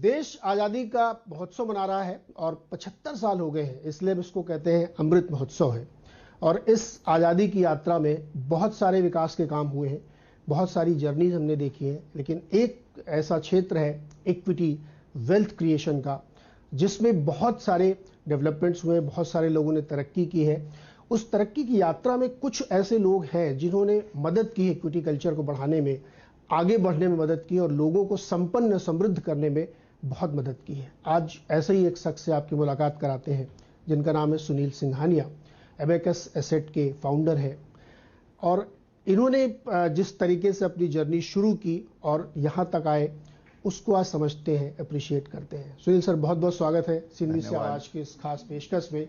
देश आज़ादी का महोत्सव मना रहा है और 75 साल हो गए हैं, इसलिए इसको कहते हैं अमृत महोत्सव है। और इस आज़ादी की यात्रा में बहुत सारे विकास के काम हुए हैं, बहुत सारी जर्नीज हमने देखी है, लेकिन एक ऐसा क्षेत्र है इक्विटी वेल्थ क्रिएशन का, जिसमें बहुत सारे डेवलपमेंट्स हुए, बहुत सारे लोगों ने तरक्की की है। उस तरक्की की यात्रा में कुछ ऐसे लोग हैं जिन्होंने मदद की इक्विटी कल्चर को बढ़ाने में, आगे बढ़ने में मदद की और लोगों को संपन्न समृद्ध करने में बहुत मदद की है। आज ऐसे ही एक शख्स से आपकी मुलाकात कराते हैं जिनका नाम है सुनील सिंघानिया। एबेकस एसेट के फाउंडर है और इन्होंने जिस तरीके से अपनी जर्नी शुरू की और यहाँ तक आए, उसको आज समझते हैं, अप्रिशिएट करते हैं। सुनील सर, बहुत बहुत स्वागत है सिंधी से आवाज की इस खास पेशकश में।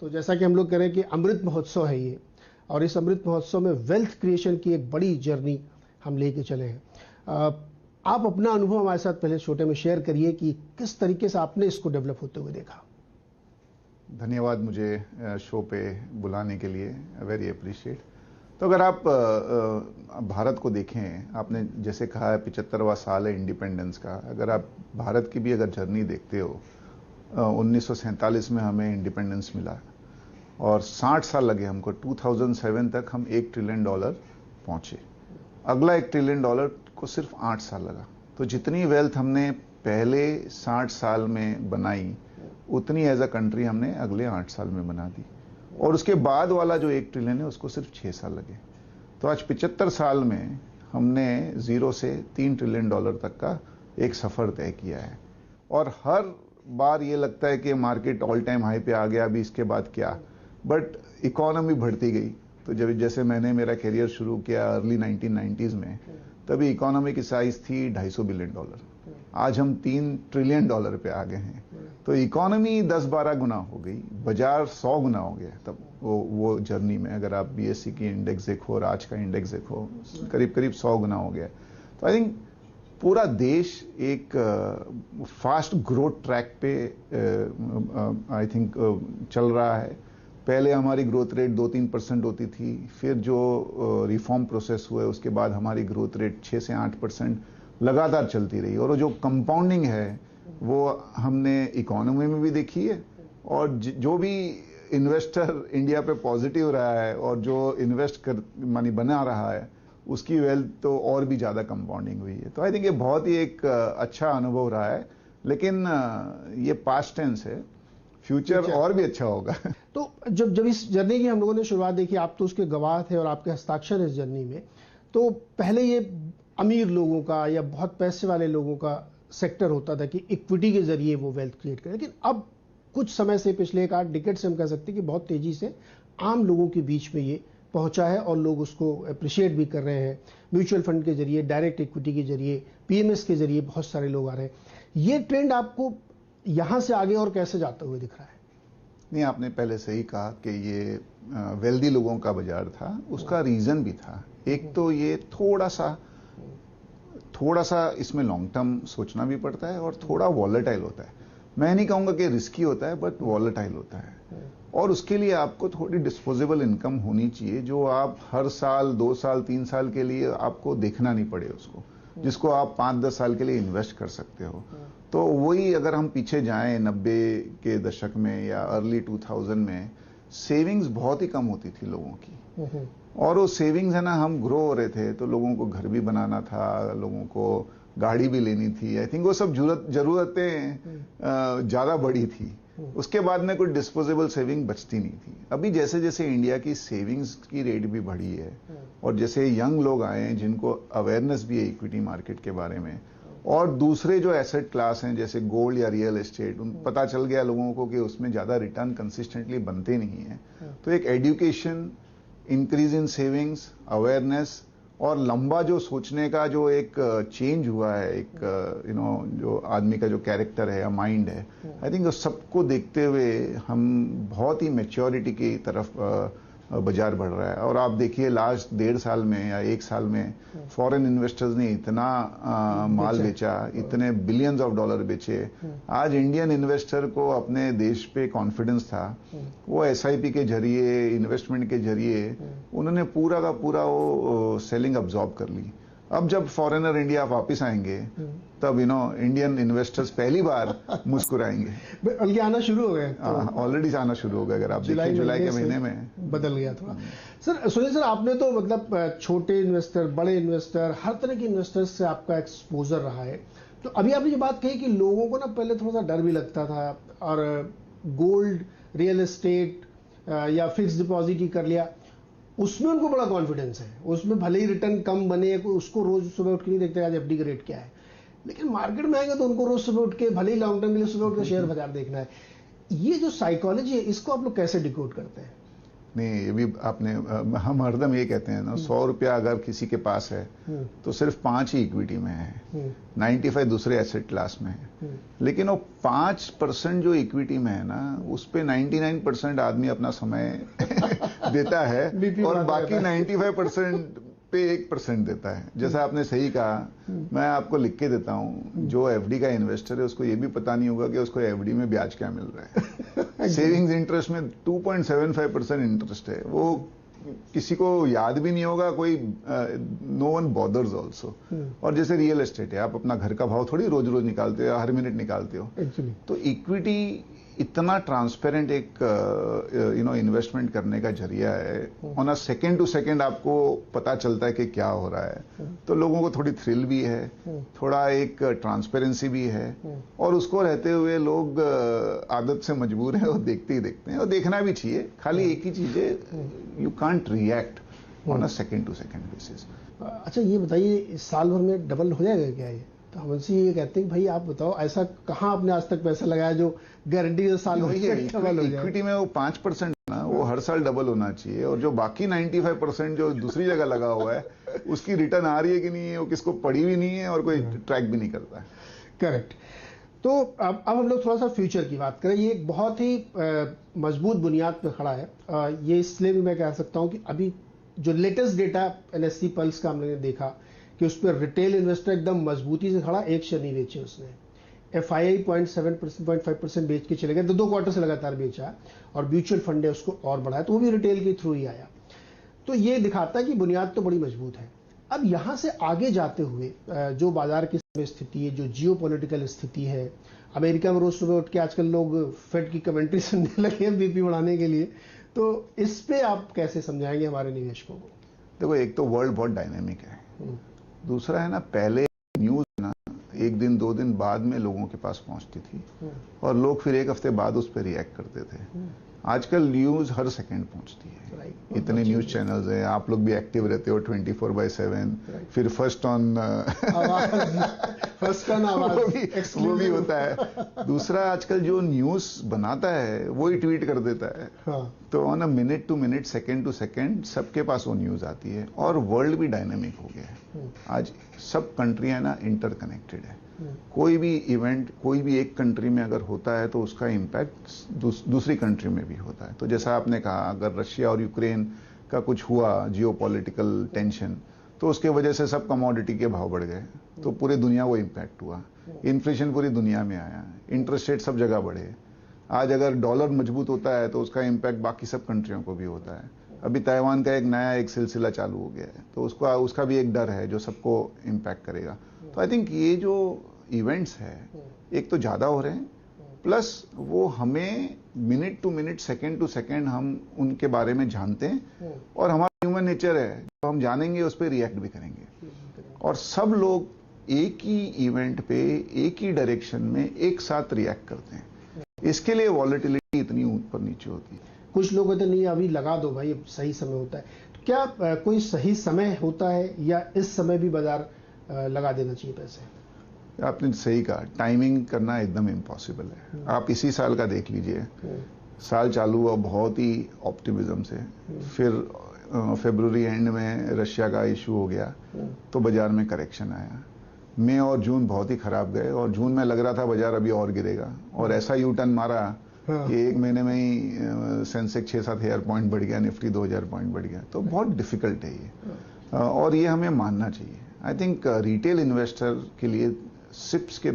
तो जैसा कि हम लोग कह रहे हैं कि अमृत महोत्सव है ये, और इस अमृत महोत्सव में वेल्थ क्रिएशन की एक बड़ी जर्नी हम लेके चले हैं। आप अपना अनुभव हमारे साथ पहले छोटे में शेयर करिए कि किस तरीके से आपने इसको डेवलप होते हुए देखा। धन्यवाद मुझे शो पे बुलाने के लिए, वेरी अप्रिशिएट। तो अगर आप भारत को देखें, आपने जैसे कहा है 75वां साल है इंडिपेंडेंस का। अगर आप भारत की भी अगर जर्नी देखते हो, 1947 में हमें इंडिपेंडेंस मिला और 60 साल लगे हमको, 2007 तक हम $1 ट्रिलियन पहुंचे। अगला $1 ट्रिलियन को सिर्फ 8 साल लगा। तो जितनी वेल्थ हमने पहले 60 साल में बनाई, उतनी एज अ कंट्री हमने अगले 8 साल में बना दी। और उसके बाद वाला जो $1 ट्रिलियन है, उसको सिर्फ 6 साल लगे। तो आज 75 साल में हमने 0 से $3 ट्रिलियन तक का एक सफर तय किया है। और हर बार ये लगता है कि मार्केट ऑल टाइम हाई पे आ गया, अभी इसके बाद क्या, बट इकोनॉमी बढ़ती गई। तो जब जैसे मैंने मेरा करियर शुरू किया अर्ली 1990s में, तभी इकोनॉमी की साइज थी $250 बिलियन। आज हम $3 ट्रिलियन पे आ गए हैं। तो इकोनॉमी 10-12 गुना हो गई, बाजार 100 गुना हो गया। तब वो जर्नी में अगर आप बीएससी की इंडेक्स देखो और आज का इंडेक्स देखो, करीब करीब 100 गुना हो गया। तो आई थिंक पूरा देश एक फास्ट ग्रोथ ट्रैक पे आई थिंक चल रहा है। पहले हमारी ग्रोथ रेट 2-3% होती थी, फिर जो रिफॉर्म प्रोसेस हुए उसके बाद हमारी ग्रोथ रेट 6 से 8% लगातार चलती रही। और जो कंपाउंडिंग है वो हमने इकोनॉमी में भी देखी है, और जो भी इन्वेस्टर इंडिया पे पॉजिटिव रहा है और जो इन्वेस्ट कर मनी बना रहा है, उसकी वेल्थ तो और भी ज़्यादा कंपाउंडिंग हुई है। तो आई थिंक ये बहुत ही एक अच्छा अनुभव रहा है। लेकिन ये पास्ट टेंस है, फ्यूचर और भी अच्छा होगा। तो जब इस जर्नी की हम लोगों ने शुरुआत देखी, आप तो उसके गवाह थे और आपके हस्ताक्षर इस जर्नी में, तो पहले ये अमीर लोगों का या बहुत पैसे वाले लोगों का सेक्टर होता था कि इक्विटी के जरिए वो वेल्थ क्रिएट करें। लेकिन अब कुछ समय से, पिछले एक 8 डिकेड से हम कह सकते हैं कि बहुत तेजी से आम लोगों के बीच में ये पहुंचा है और लोग उसको अप्रिशिएट भी कर रहे हैं। म्यूचुअल फंड के जरिए, डायरेक्ट इक्विटी के जरिए, पीएमएस के जरिए बहुत सारे लोग आ रहे हैं। ये ट्रेंड आपको यहां से आगे और कैसे जाते हुए दिख रहा है? नहीं, आपने पहले सही कहा कि ये वेल्दी लोगों का बाजार था। उसका रीजन भी था। एक तो ये थोड़ा सा इसमें लॉन्ग टर्म सोचना भी पड़ता है और थोड़ा वॉलेटाइल होता है। मैं नहीं कहूंगा कि रिस्की होता है, बट वॉलेटाइल होता है। और उसके लिए आपको थोड़ी डिस्पोजेबल इनकम होनी चाहिए, जो आप हर साल 2 साल 3 साल के लिए आपको देखना नहीं पड़े उसको, जिसको आप 5-10 साल के लिए इन्वेस्ट कर सकते हो। तो वही अगर हम पीछे जाएं 90 के दशक में या अर्ली 2000 में, सेविंग्स बहुत ही कम होती थी लोगों की। और वो सेविंग्स है ना, हम ग्रो हो रहे थे तो लोगों को घर भी बनाना था, लोगों को गाड़ी भी लेनी थी। आई थिंक वो सब जरूरतें ज्यादा बड़ी थी। उसके बाद में कोई डिस्पोजेबल सेविंग बचती नहीं थी। अभी जैसे जैसे इंडिया की सेविंग्स की रेट भी बढ़ी है और जैसे यंग लोग आए हैं जिनको अवेयरनेस भी है इक्विटी मार्केट के बारे में, और दूसरे जो एसेट क्लास हैं जैसे गोल्ड या रियल एस्टेट, उन पता चल गया लोगों को कि उसमें ज्यादा रिटर्न कंसिस्टेंटली बनते नहीं है। तो एक education, increase in savings, awareness और लंबा जो सोचने का जो एक चेंज हुआ है, एक जो आदमी का जो कैरेक्टर है या माइंड है, आई थिंक सबको देखते हुए हम बहुत ही मैच्योरिटी की तरफ बाजार बढ़ रहा है। और आप देखिए लास्ट 1.5 साल में या 1 साल में फॉरेन इन्वेस्टर्स ने इतना माल बेचा, इतने बिलियंस ऑफ डॉलर बेचे। आज इंडियन इन्वेस्टर को अपने देश पे कॉन्फिडेंस था, वो एसआईपी के जरिए, इन्वेस्टमेंट के जरिए उन्होंने पूरा का पूरा वो सेलिंग अब्जॉर्ब कर ली। अब जब फॉरेनर इंडिया वापस आएंगे तब इंडियन इन्वेस्टर्स पहली बार मुस्कुराएंगे। बल्कि आना शुरू हो गए, ऑलरेडी आना शुरू हो गया। अगर आप देखिए जुलाई के महीने में बदल गया थोड़ा। सर सुनील सर, आपने तो मतलब छोटे इन्वेस्टर, बड़े इन्वेस्टर, हर तरह के इन्वेस्टर्स से आपका एक्सपोजर रहा है। तो अभी आपने जो बात कही कि लोगों को ना पहले थोड़ा सा डर भी लगता था, और गोल्ड, रियल एस्टेट या फिक्स डिपॉजिट ही कर लिया, उसमें उनको बड़ा कॉन्फिडेंस है, उसमें भले ही रिटर्न कम बने, उसको रोज सुबह उठ के नहीं देखते आज एफडी का रेट क्या है, लेकिन मार्केट में आएगा तो उनको रोज सुबह उठ के, भले ही लॉन्ग टर्म के लिए सुबह उठ के शेयर बाजार देखना है। ये जो साइकोलॉजी है, इसको आप लोग कैसे डिकोड करते हैं? नहीं, ये भी आपने, हम हरदम ये कहते हैं ना, 100 रुपया अगर किसी के पास है तो सिर्फ 5 ही इक्विटी में है, 95 दूसरे एसेट क्लास में है। लेकिन वो 5% जो इक्विटी में है ना, उस पे 99% आदमी अपना समय देता है और बाकी 95% पे 1% देता है। जैसा आपने सही कहा, मैं आपको लिख के देता हूं, जो एफडी का इन्वेस्टर है उसको ये भी पता नहीं होगा कि उसको एफडी में ब्याज क्या मिल रहा है। सेविंग्स इंटरेस्ट में 2.75% इंटरेस्ट है, वो किसी को याद भी नहीं होगा, कोई नो वन बॉदर्स ऑल्सो। और जैसे रियल एस्टेट है, आप अपना घर का भाव थोड़ी रोज रोज निकालते हो, हर मिनट निकालते हो। तो इक्विटी इतना ट्रांसपेरेंट एक इन्वेस्टमेंट करने का जरिया है, on a second to second आपको पता चलता है कि क्या हो रहा है। तो लोगों को थोड़ी थ्रिल भी है, थोड़ा एक ट्रांसपेरेंसी भी है, और उसको रहते हुए लोग आदत से मजबूर हैं और देखते ही देखते हैं, और देखना भी चाहिए। खाली एक ही चीज है, you can't react on a second to second basis. अच्छा, ये बताइए, इस साल भर में डबल हो जाएगा क्या ये? तो हम उनसे ये कहते हैं, भाई आप बताओ, ऐसा कहाँ आपने आज तक पैसा लगाया जो गारंटी से साल भर में डबल हो जाए? इक्विटी में वो 5% ना, वो हर साल डबल होना चाहिए, और जो बाकी 95% जो दूसरी जगह लगा हुआ है, उसकी रिटर्न आ रही है कि नहीं है, वो किसको पड़ी भी नहीं है और कोई ट्रैक भी नहीं करता है। करेक्ट। तो अब हम लोग थोड़ा सा फ्यूचर की बात करें। ये एक बहुत ही मजबूत बुनियाद पर खड़ा है। ये इसलिए भी मैं कह सकता हूँ कि अभी जो लेटेस्ट डेटा एनएससी पल्स का हमने देखा कि उस पर रिटेल इन्वेस्टर एकदम मजबूती से खड़ा, एक शेयर नहीं बेचे उसने। एफआईआई 0.5% बेच के चले गए, 2 क्वार्टर से लगातार बेचा, और म्यूचुअल फंड है उसको और बढ़ाया, तो वो भी रिटेल के थ्रू ही आया। तो ये दिखाता है कि बुनियाद तो बड़ी मजबूत है। अब यहाँ से आगे जाते हुए जो बाजार की स्थिति है, जो जियो पॉलिटिकल स्थिति है, अमेरिका में रोज सुबह उठ के आजकल लोग फेड की कमेंट्री सुनने लगे हैं बीपी बढ़ाने के लिए, तो इस पे आप कैसे समझाएंगे हमारे निवेशकों को? देखो, एक तो वर्ल्ड बहुत डायनेमिक है, दूसरा है ना, पहले न्यूज ना 1 दिन 2 दिन बाद में लोगों के पास पहुंचती थी, और लोग फिर 1 हफ्ते बाद उस पर रिएक्ट करते थे। आजकल न्यूज हर सेकंड पहुंचती है, इतने न्यूज चैनल्स हैं, आप लोग भी एक्टिव रहते हो 24/7, फिर फर्स्ट ऑन वो भी होता है। दूसरा, आजकल जो न्यूज बनाता है वो ही ट्वीट कर देता है। तो on a minute to minute, second to second सबके पास वो न्यूज आती है, और वर्ल्ड भी डायनेमिक हो गया है। आज सब कंट्रियां ना इंटरकनेक्टेड है। कोई भी इवेंट कोई भी एक कंट्री में अगर होता है तो उसका इम्पैक्ट दूसरी कंट्री में भी होता है। तो जैसा आपने कहा, अगर रशिया और यूक्रेन का कुछ हुआ, जियोपॉलिटिकल टेंशन, तो उसके वजह से सब कमोडिटी के भाव बढ़ गए, तो पूरी दुनिया को इम्पैक्ट हुआ। इन्फ्लेशन पूरी दुनिया में आया, इंटरेस्ट रेट सब जगह बढ़े। आज अगर डॉलर मजबूत होता है तो उसका इम्पैक्ट बाकी सब कंट्रियों को भी होता है। अभी ताइवान का एक सिलसिला चालू हो गया है, तो उसका भी एक डर है जो सबको इम्पैक्ट करेगा। तो आई थिंक ये जो इवेंट्स है, एक तो ज्यादा हो रहे हैं, प्लस वो हमें minute to minute, second to second हम उनके बारे में जानते हैं, और हमारा ह्यूमन नेचर है, जो हम जानेंगे उस पर रिएक्ट भी करेंगे। और सब लोग एक ही इवेंट पे एक ही डायरेक्शन में एक साथ रिएक्ट करते हैं, इसके लिए वॉलेटिलिटी इतनी ऊपर नीचे होती है। कुछ लोग कहते नहीं, अभी लगा दो भाई, अब सही समय होता है। तो क्या कोई सही समय होता है, या इस समय भी बाजार लगा देना चाहिए पैसे? आपने सही कहा, टाइमिंग करना एकदम इम्पॉसिबल है। आप इसी साल का देख लीजिए, साल चालू हुआ बहुत ही ऑप्टिमिज्म से, फिर फरवरी एंड में रशिया का इशू हो गया, तो बाजार में करेक्शन आया। मई और जून बहुत ही खराब गए, और जून में लग रहा था बाजार अभी और गिरेगा, और ऐसा यू टर्न मारा कि 1 महीने में ही सेंसेक्स 6-7 पॉइंट बढ़ गया, निफ्टी 2000 पॉइंट बढ़ गया। तो बहुत डिफिकल्ट है ये, और ये हमें मानना चाहिए। आई थिंक रिटेल इन्वेस्टर के लिए सिप्स के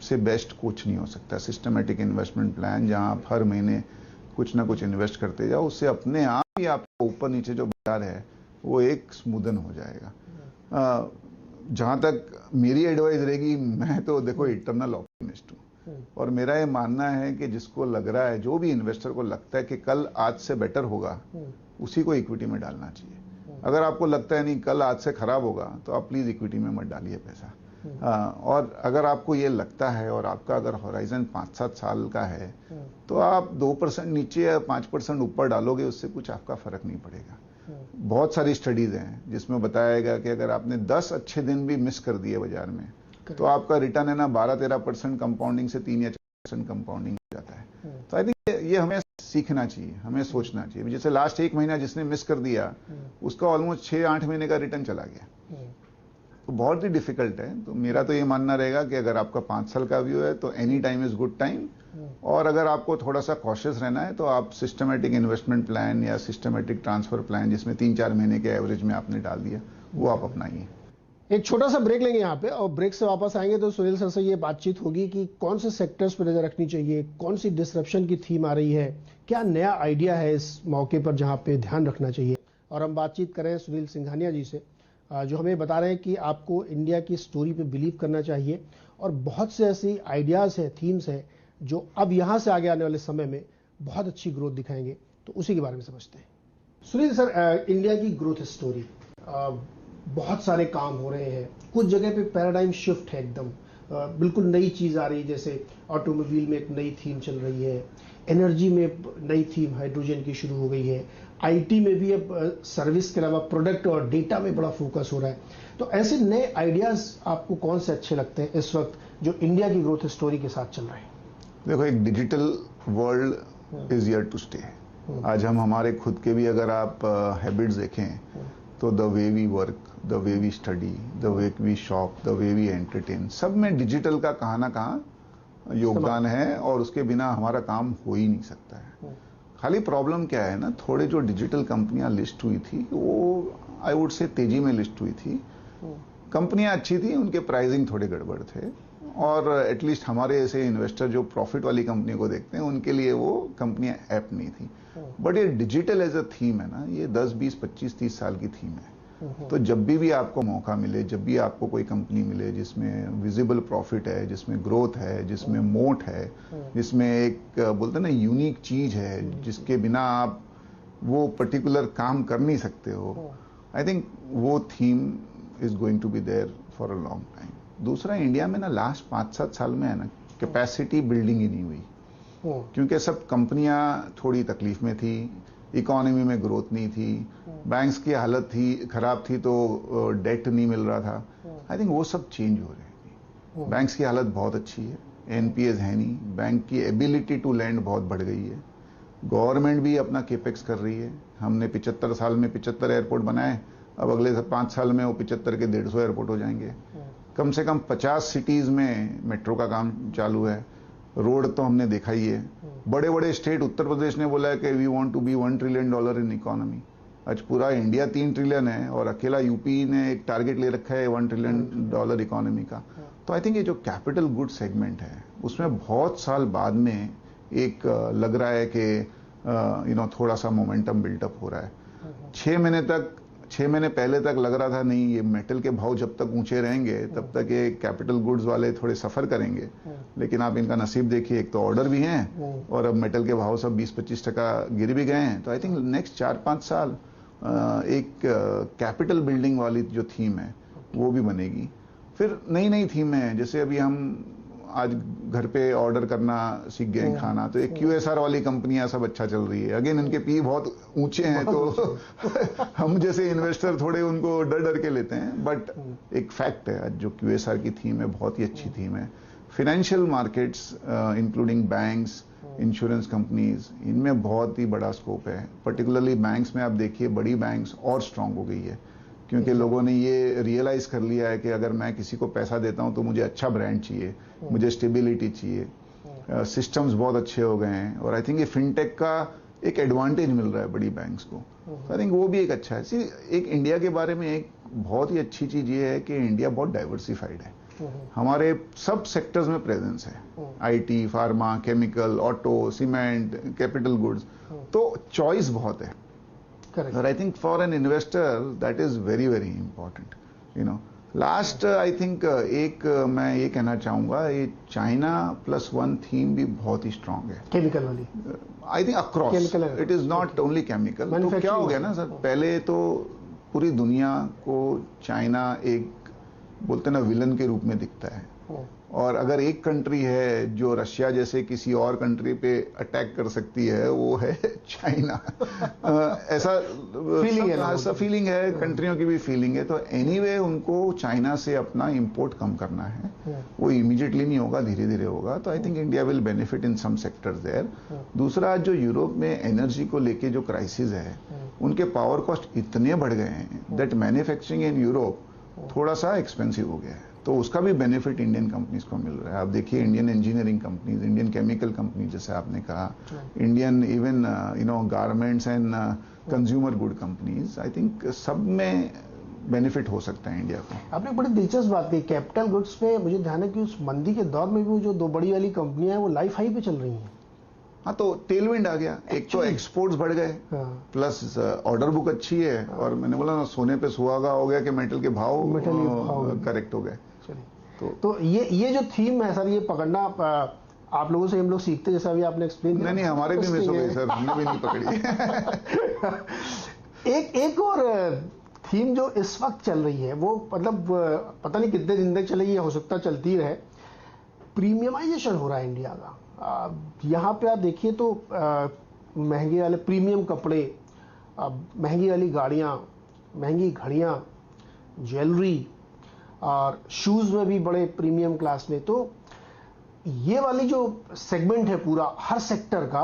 से बेस्ट कुछ नहीं हो सकता। सिस्टमेटिक इन्वेस्टमेंट प्लान, जहां आप हर महीने कुछ ना कुछ इन्वेस्ट करते जाओ, उससे अपने आप ही आपको ऊपर नीचे जो बाजार है वो एक स्मूदन हो जाएगा। जहां तक मेरी एडवाइस रहेगी, मैं तो देखो इटरनल ऑप्टिमिस्ट हूं, और मेरा ये मानना है कि जिसको लग रहा है, जो भी इन्वेस्टर को लगता है कि कल आज से बेटर होगा, उसी को इक्विटी में डालना चाहिए। अगर आपको लगता है नहीं कल आज से खराब होगा, तो आप प्लीज इक्विटी में मत डालिए पैसा। और अगर आपको ये लगता है और आपका अगर होराइजन 5-7 साल का है, तो आप 2% नीचे या 5% ऊपर डालोगे, उससे कुछ आपका फर्क नहीं पड़ेगा। बहुत सारी स्टडीज हैं जिसमें बताया गया कि अगर आपने 10 अच्छे दिन भी मिस कर दिए बाजार में, तो आपका रिटर्न है ना 12-13% कंपाउंडिंग से 3 या 4% कंपाउंडिंग हो जाता है। तो आई थिंक ये हमें सीखना चाहिए, हमें सोचना चाहिए। जैसे लास्ट 1 महीना जिसने मिस कर दिया, उसका ऑलमोस्ट 6-8 महीने का रिटर्न चला गया, तो बहुत ही डिफिकल्ट है। तो मेरा तो ये मानना रहेगा कि अगर आपका 5 साल का व्यू है तो any time is good time, और अगर आपको थोड़ा सा कॉशियस रहना है तो आप सिस्टमेटिक इन्वेस्टमेंट प्लान या सिस्टमेटिक ट्रांसफर प्लान, जिसमें 3-4 महीने के एवरेज में आपने डाल दिया, वो आप अपनाइए। एक छोटा सा ब्रेक लेंगे यहाँ पे, और ब्रेक से वापस आएंगे तो सुनील सर से ये बातचीत होगी कि कौन से सेक्टर्स पर नजर रखनी चाहिए, कौन सी डिसरप्शन की थीम आ रही है, क्या नया आइडिया है इस मौके पर जहाँ पे ध्यान रखना चाहिए। और हम बातचीत करें सुनील सिंघानिया जी से, जो हमें बता रहे हैं कि आपको इंडिया की स्टोरी पे बिलीव करना चाहिए, और बहुत से ऐसी आइडियाज़ हैं, थीम्स हैं, जो अब यहाँ से आगे आने वाले समय में बहुत अच्छी ग्रोथ दिखाएंगे। तो उसी के बारे में समझते हैं। सुनील सर, इंडिया की ग्रोथ स्टोरी, बहुत सारे काम हो रहे हैं, कुछ जगह पे पैराडाइम शिफ्ट है, एकदम बिल्कुल नई चीज़ आ रही है। जैसे ऑटोमोबाइल में एक नई थीम चल रही है, एनर्जी में नई थीम हाइड्रोजन की शुरू हो गई है, आईटी में भी अब सर्विस के अलावा प्रोडक्ट और डेटा में बड़ा फोकस हो रहा है। तो ऐसे नए आइडियाज आपको कौन से अच्छे लगते हैं इस वक्त जो इंडिया की ग्रोथ स्टोरी के साथ चल रहे हैं? देखो, एक digital world is here to stay. आज हम हमारे खुद के भी अगर आप हैबिट्स देखें, तो the way we work, the way we study, the way we shop, the way we entertain, सब में डिजिटल का कहाँ ना कहाँ योगदान है, और उसके बिना हमारा काम हो ही नहीं सकता है। खाली प्रॉब्लम क्या है ना, थोड़े जो डिजिटल कंपनियां लिस्ट हुई थी, वो आई वुड से तेजी में लिस्ट हुई थी। कंपनियां अच्छी थी, उनके प्राइसिंग थोड़े गड़बड़ थे, और एटलीस्ट हमारे ऐसे इन्वेस्टर जो प्रॉफिट वाली कंपनी को देखते हैं, उनके लिए वो कंपनियां ऐप नहीं थी। बट ये डिजिटल एज अ थीम है ना, ये 10, 20, 25, 30 साल की थीम है। तो जब भी आपको मौका मिले, जब भी आपको कोई कंपनी मिले जिसमें विजिबल प्रॉफिट है, जिसमें ग्रोथ है, जिसमें मोट है, जिसमें एक बोलते हैं ना यूनिक चीज है, जिसके बिना आप वो पर्टिकुलर काम कर नहीं सकते हो, आई थिंक वो theme is going to be there for a long time. दूसरा, इंडिया में ना लास्ट 5-7 साल में है ना, कैपेसिटी बिल्डिंग ही नहीं हुई, क्योंकि सब कंपनियां थोड़ी तकलीफ में थी, इकोनॉमी में ग्रोथ नहीं थी, बैंक्स की हालत थी खराब थी, तो डेट नहीं मिल रहा था। आई थिंक वो सब चेंज हो रहे हैं। बैंक्स की हालत बहुत अच्छी है, एनपीएस है नहीं, बैंक की एबिलिटी टू लैंड बहुत बढ़ गई है, गवर्नमेंट भी अपना केपेक्स कर रही है। हमने 75 साल में 75 एयरपोर्ट बनाए, अब अगले 5 साल में वो 75 के 150 एयरपोर्ट हो जाएंगे। कम से कम 50 सिटीज में मेट्रो का काम चालू है, रोड तो हमने देखा ही है। बड़े बड़े स्टेट, उत्तर प्रदेश ने बोला है कि we want to be $1 trillion in economy. आज पूरा इंडिया 3 ट्रिलियन है, और अकेला यूपी ने एक टारगेट ले रखा है $1 ट्रिलियन इकोनॉमी का। तो आई थिंक ये जो कैपिटल गुड सेगमेंट है, उसमें बहुत साल बाद में एक लग रहा है कि थोड़ा सा मोमेंटम बिल्टअप हो रहा है। 6 महीने पहले तक लग रहा था नहीं, ये मेटल के भाव जब तक ऊंचे रहेंगे तब तक ये कैपिटल गुड्स वाले थोड़े सफर करेंगे। लेकिन आप इनका नसीब देखिए, एक तो ऑर्डर भी हैं, और अब मेटल के भाव सब 20-25% गिर भी गए हैं। तो आई थिंक नेक्स्ट 4-5 साल एक कैपिटल बिल्डिंग वाली जो थीम है वो भी बनेगी। फिर नई नई थीम है, जैसे अभी हम आज घर पे ऑर्डर करना सीख गए हैं खाना, तो एक QSR वाली कंपनियां सब अच्छा चल रही है। अगेन इनके पी बहुत ऊंचे हैं, तो हम जैसे इन्वेस्टर थोड़े उनको डर डर के लेते हैं, बट एक फैक्ट है आज जो QSR की थीम है बहुत ही अच्छी थीम है। Financial markets including banks, insurance companies, इनमें बहुत ही बड़ा स्कोप है। पर्टिकुलरली बैंक्स में आप देखिए, बड़ी बैंक्स और स्ट्रांग हो गई है, क्योंकि लोगों ने ये रियलाइज कर लिया है कि अगर मैं किसी को पैसा देता हूं तो मुझे अच्छा ब्रांड चाहिए, मुझे स्टेबिलिटी चाहिए। सिस्टम्स बहुत अच्छे हो गए हैं, और आई थिंक ये फिनटेक का एक एडवांटेज मिल रहा है बड़ी बैंक्स को। आई थिंक वो भी एक अच्छा है। एक इंडिया के बारे में एक बहुत ही अच्छी चीज ये है कि इंडिया बहुत डाइवर्सिफाइड है। हमारे सब सेक्टर्स में प्रेजेंस है, IT, pharma, chemical, auto, cement, capital goods, तो चॉइस बहुत है। और I think for an investor that is very very important. Last I think मैं ये कहना चाहूंगा, ये चाइना +1 थीम भी बहुत ही स्ट्रांग है, केमिकल वाली। I think across, it is not only chemical. तो क्या हो गया ना सर, पहले तो पूरी दुनिया को चाइना एक बोलते ना विलन के रूप में दिखता है, और अगर एक कंट्री है जो रशिया जैसे किसी और कंट्री पे अटैक कर सकती है, वो है चाइना। ऐसा फीलिंग है, कंट्रियों की भी फीलिंग है। तो एनीवे उनको चाइना से अपना इंपोर्ट कम करना है, वो इमीडिएटली नहीं होगा, धीरे धीरे होगा। तो I think India will benefit in some sectors there. दूसरा, जो यूरोप में एनर्जी को लेके जो क्राइसिस है, उनके पावर कॉस्ट इतने बढ़ गए हैं दैट मैन्युफैक्चरिंग इन यूरोप थोड़ा सा एक्सपेंसिव हो गया है। तो उसका भी बेनिफिट इंडियन कंपनीज को मिल रहा है। आप देखिए Indian engineering companies, Indian chemical company जैसे आपने कहा, Indian even garments and consumer good companies, I think सब में बेनिफिट हो सकता है इंडिया को। आपने बड़ी दिलचस्प बात कही, कैपिटल गुड्स में मुझे ध्यान है कि उस मंदी के दौर में भी वो जो 2 बड़ी वाली कंपनियां हैं वो लाइफ हाई पे चल रही हैं। हाँ, तो टेलविंड आ गया, एक तो एक्सपोर्ट्स बढ़ गए, प्लस ऑर्डर बुक अच्छी है, और मैंने बोला ना सोने पे सुहागा हो गया कि मेटल के भाव करेक्ट हो गए। तो ये जो थीम है सर, ये पकड़ना आप लोगों से हम लोग सीखते, जैसा अभी आपने एक्सप्लेन किया। नहीं, हमारे भी मिस हो गई सर, हमने भी नहीं पकड़ी। एक और थीम जो इस वक्त चल रही है, वो मतलब पता नहीं कितने दिन तक चलेगी, हो सकता चलती रहे। प्रीमियमाइजेशन हो रहा है इंडिया का। यहाँ पे आप देखिए तो महंगे वाले प्रीमियम कपड़े, महंगी वाली गाड़ियाँ, महंगी घड़ियाँ, ज्वेलरी, और शूज़ में भी बड़े प्रीमियम क्लास में। तो ये वाली जो सेगमेंट है पूरा हर सेक्टर का,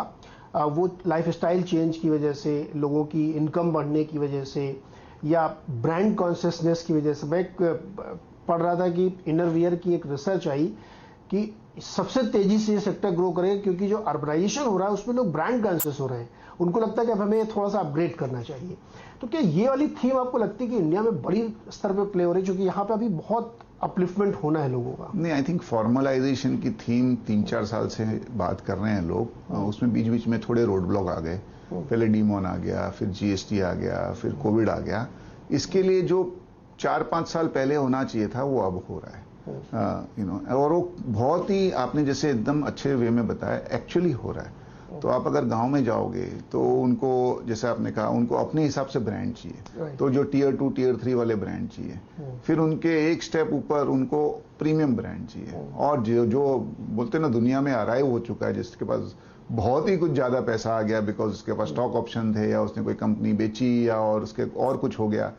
वो लाइफस्टाइल चेंज की वजह से, लोगों की इनकम बढ़ने की वजह से, या ब्रांड कॉन्शियसनेस की वजह से। मैं पढ़ रहा था कि इनरवियर की एक रिसर्च आई कि सबसे तेजी से ये सेक्टर ग्रो करेगा, क्योंकि जो अर्बनाइजेशन हो रहा है उसमें लोग ब्रांड कॉन्शियस हो रहे हैं। उनको लगता है कि अब हमें थोड़ा सा अपग्रेड करना चाहिए। तो क्या ये वाली थीम आपको लगती है कि इंडिया में बड़ी स्तर पे प्ले हो रही है, क्योंकि यहाँ पे अभी बहुत अपलिफ्टमेंट होना है लोगों का? नहीं, आई थिंक फॉर्मलाइजेशन की थीम 3-4 साल से बात कर रहे हैं लोग। उसमें बीच बीच में थोड़े रोड ब्लॉक आ गए, पहले डीमोन आ गया, फिर जीएसटी आ गया, फिर कोविड आ गया। इसके लिए जो 4-5 साल पहले होना चाहिए था वो अब हो रहा है। और वो बहुत ही आपने जैसे एकदम अच्छे वे में बताया, एक्चुअली हो रहा है। तो आप अगर गांव में जाओगे तो उनको, जैसे आपने कहा, उनको अपने हिसाब से ब्रांड चाहिए, तो जो टियर 2 टियर 3 वाले ब्रांड चाहिए, फिर उनके एक स्टेप ऊपर उनको प्रीमियम ब्रांड चाहिए। और जो बोलते ना दुनिया में अराइव हो चुका है, जिसके पास बहुत ही कुछ ज्यादा पैसा आ गया बिकॉज उसके पास स्टॉक ऑप्शन थे, या उसने कोई कंपनी बेची, या और उसके और कुछ हो गया,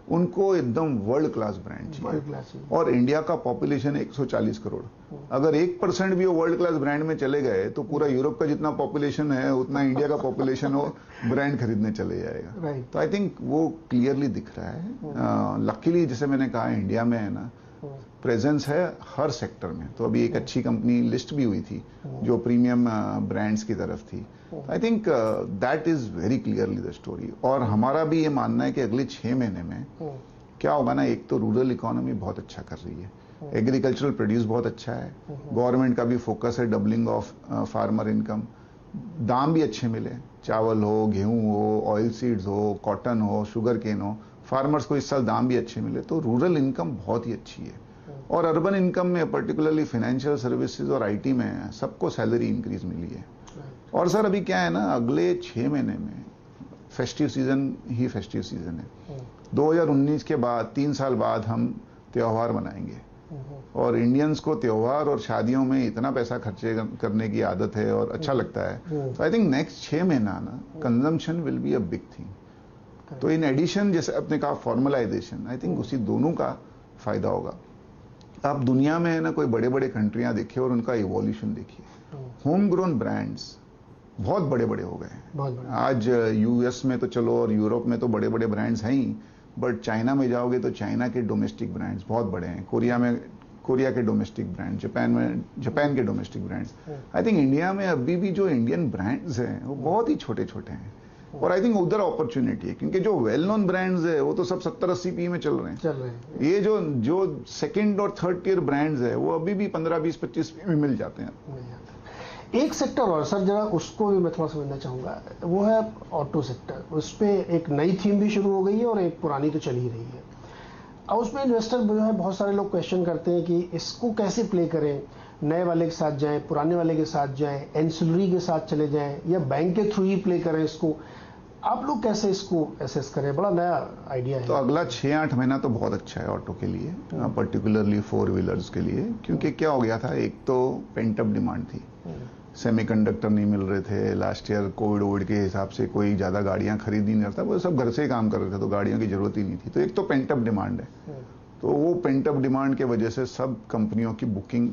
उनको एकदम वर्ल्ड क्लास ब्रांड चाहिए। और इंडिया का पॉपुलेशन 140 करोड़, अगर 1% भी वो वर्ल्ड क्लास ब्रांड में चले गए तो पूरा यूरोप का जितना पॉपुलेशन है उतना इंडिया का पॉपुलेशन वो ब्रांड खरीदने चले जाएगा। तो आई थिंक वो क्लियरली दिख रहा है। लकीली जैसे मैंने कहा, इंडिया में है ना प्रेजेंस है हर सेक्टर में। तो अभी एक अच्छी कंपनी लिस्ट भी हुई थी जो प्रीमियम ब्रांड्स की तरफ थी। I think that is very clearly the story. और हमारा भी ये मानना है कि अगले 6 महीने में क्या होगा ना, एक तो रूरल इकोनॉमी बहुत अच्छा कर रही है, एग्रीकल्चरल प्रोड्यूस बहुत अच्छा है, गवर्नमेंट का भी फोकस है डबलिंग ऑफ फार्मर इनकम, दाम भी अच्छे मिले, चावल हो, गेहूं हो, ऑयल सीड्स हो, कॉटन हो, शुगर केन हो, फार्मर्स को इस साल दाम भी अच्छे मिले। तो रूरल इनकम बहुत ही अच्छी है। और अर्बन इनकम में पर्टिकुलरली फाइनेंशियल सर्विसेज और आईटी में सबको सैलरी इंक्रीज मिली है। और सर अभी क्या है ना, अगले 6 महीने में फेस्टिव सीजन ही फेस्टिव सीजन है। 2019 के बाद 3 साल बाद हम त्योहार मनाएंगे, और इंडियंस को त्योहार और शादियों में इतना पैसा खर्चे करने की आदत है और अच्छा लगता है। तो आई थिंक नेक्स्ट 6 महीना ना consumption will be a big thing. तो इन एडिशन जैसे आपने कहा फॉर्मलाइजेशन, आई थिंक उसी दोनों का फायदा होगा। आप दुनिया में है ना कोई बड़े बड़े कंट्रियां देखिए और उनका इवोल्यूशन देखिए। होम ग्रोन ब्रांड्स बहुत बड़े बड़े हो गए। आज यूएस में तो चलो और यूरोप में तो बड़े बड़े ब्रांड्स हैं ही, बट चाइना में जाओगे तो चाइना के डोमेस्टिक ब्रांड्स बहुत बड़े हैं, कोरिया के डोमेस्टिक ब्रांड, जापान के डोमेस्टिक ब्रांड्स। आई थिंक इंडिया में अभी भी जो इंडियन ब्रांड्स हैं वो बहुत ही छोटे छोटे हैं। और आई थिंक उधर अपॉर्चुनिटी है, क्योंकि जो वेल नोन ब्रांड्स है वो तो सब 70-80 पी में चल रहे हैं। ये जो सेकंड और थर्ड टियर ब्रांड्स है वो अभी भी 15-20-25 पी में मिल जाते हैं। एक सेक्टर और सर जरा उसको भी मैं थोड़ा समझना चाहूंगा, वो है ऑटो सेक्टर। उस पर एक नई थीम भी शुरू हो गई है और एक पुरानी तो चल ही रही है। अब उसमें इन्वेस्टर जो है बहुत सारे लोग क्वेश्चन करते हैं कि इसको कैसे प्ले करें, नए वाले के साथ जाएं, पुराने वाले के साथ जाएं, एंसिलरी के साथ चले जाएं या बैंक के थ्रू ही प्ले करें इसको। आप लोग कैसे इसको एसेस करें? बड़ा नया आइडिया है। तो अगला 6-8 महीना तो बहुत अच्छा है ऑटो के लिए, पर्टिकुलरली 4 व्हीलर्स के लिए, क्योंकि क्या हो गया था, एक तो पेंट अप डिमांड थी, सेमीकंडक्टर नहीं मिल रहे थे, लास्ट ईयर कोविड के हिसाब से कोई ज़्यादा गाड़ियां खरीद ही नहीं रहा था, वो सब घर से ही काम कर रहे थे, तो गाड़ियों की जरूरत ही नहीं थी। तो एक तो पेंट अप डिमांड है, तो वो पेंट अप डिमांड की वजह से सब कंपनियों की बुकिंग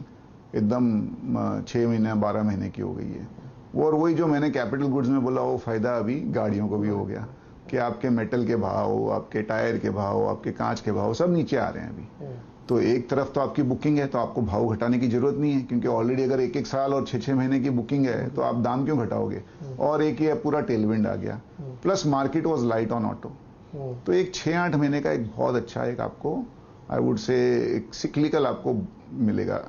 एकदम 6 महीने 12 महीने की हो गई है। और वही जो मैंने कैपिटल गुड्स में बोला, वो फायदा अभी गाड़ियों को भी हो गया कि आपके मेटल के भाव, आपके टायर के भाव, आपके कांच के भाव सब नीचे आ रहे हैं अभी। तो एक तरफ तो आपकी बुकिंग है, तो आपको भाव घटाने की जरूरत नहीं है, क्योंकि ऑलरेडी अगर 1-1 साल और 6-6 महीने की बुकिंग है तो आप दाम क्यों घटाओगे। और एक ये पूरा टेलविंड आ गया, plus market was light on auto. तो एक 6-8 महीने का एक बहुत अच्छा एक आपको आई वुड से एक सिक्लिकल आपको मिलेगा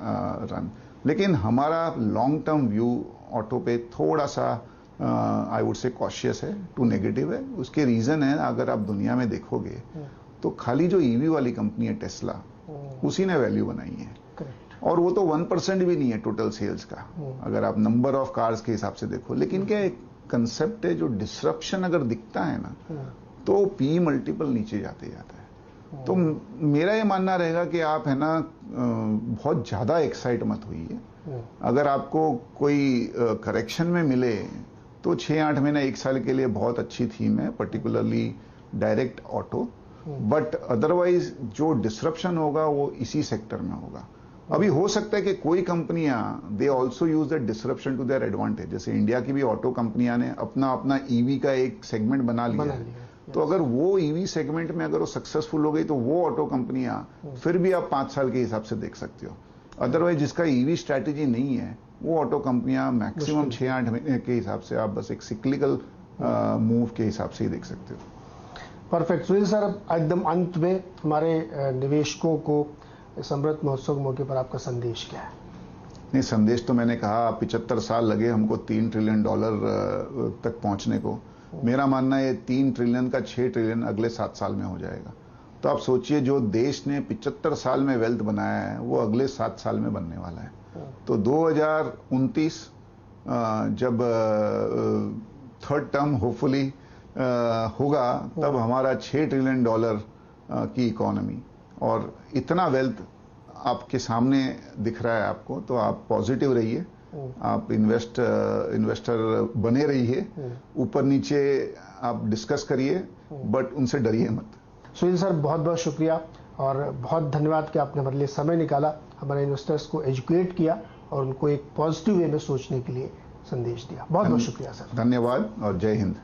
रन। लेकिन हमारा लॉन्ग टर्म व्यू ऑटो पे थोड़ा सा आई वुड से कॉशियस है, टू नेगेटिव है। उसके रीजन है, अगर आप दुनिया में देखोगे तो खाली जो ईवी वाली कंपनी है टेस्ला, उसी ने वैल्यू बनाई है, और वो तो 1% भी नहीं है टोटल सेल्स का, अगर आप नंबर ऑफ कार्स के हिसाब से देखो। लेकिन क्या एक कंसेप्ट है, जो डिसरप्शन अगर दिखता है ना, तो पी मल्टीपल नीचे जाते जाता है। तो मेरा ये मानना रहेगा कि आप है ना बहुत ज्यादा एक्साइट मत होइए। अगर आपको कोई करेक्शन में मिले तो 6-8 महीने 1 साल के लिए बहुत अच्छी थीम है, particularly direct auto. But otherwise जो डिसरप्शन होगा वो इसी सेक्टर में होगा। अभी हो सकता है कि कोई कंपनियां they also use the disruption to their advantage, जैसे इंडिया की भी ऑटो कंपनियां ने अपना अपना ईवी का एक सेगमेंट बना लिया है। तो अगर वो ईवी सेगमेंट में अगर वो सक्सेसफुल हो गई तो वो ऑटो कंपनियां फिर भी आप 5 साल के हिसाब से देख सकते हो। अदरवाइज जिसका ईवी स्ट्रैटेजी नहीं है, वो ऑटो कंपनियां मैक्सिमम 6-8 महीने के हिसाब से आप बस एक सिक्लिकल मूव के हिसाब से ही देख सकते हो। परफेक्ट। सुनील सर, एकदम अंत में हमारे निवेशकों को इस अमृत महोत्सव के मौके पर आपका संदेश क्या है? नहीं, संदेश तो मैंने कहा, 75 साल लगे हमको $3 ट्रिलियन तक पहुंचने को। मेरा मानना है 3 ट्रिलियन का 6 ट्रिलियन अगले 7 साल में हो जाएगा। तो आप सोचिए, जो देश ने 75 साल में वेल्थ बनाया है, वो अगले 7 साल में बनने वाला है। तो 2029 जब थर्ड टर्म होपफुली होगा, तब हमारा $6 ट्रिलियन की इकोनॉमी और इतना वेल्थ आपके सामने दिख रहा है आपको। तो आप पॉजिटिव रहिए, आप इन्वेस्टर बने रहिए, ऊपर नीचे आप डिस्कस करिए, बट उनसे डरिए मत। सुनील सर, बहुत बहुत शुक्रिया और बहुत धन्यवाद कि आपने हमारे लिए समय निकाला, हमारे इन्वेस्टर्स को एजुकेट किया और उनको एक पॉजिटिव वे में सोचने के लिए संदेश दिया। बहुत बहुत शुक्रिया सर। धन्यवाद और जय हिंद।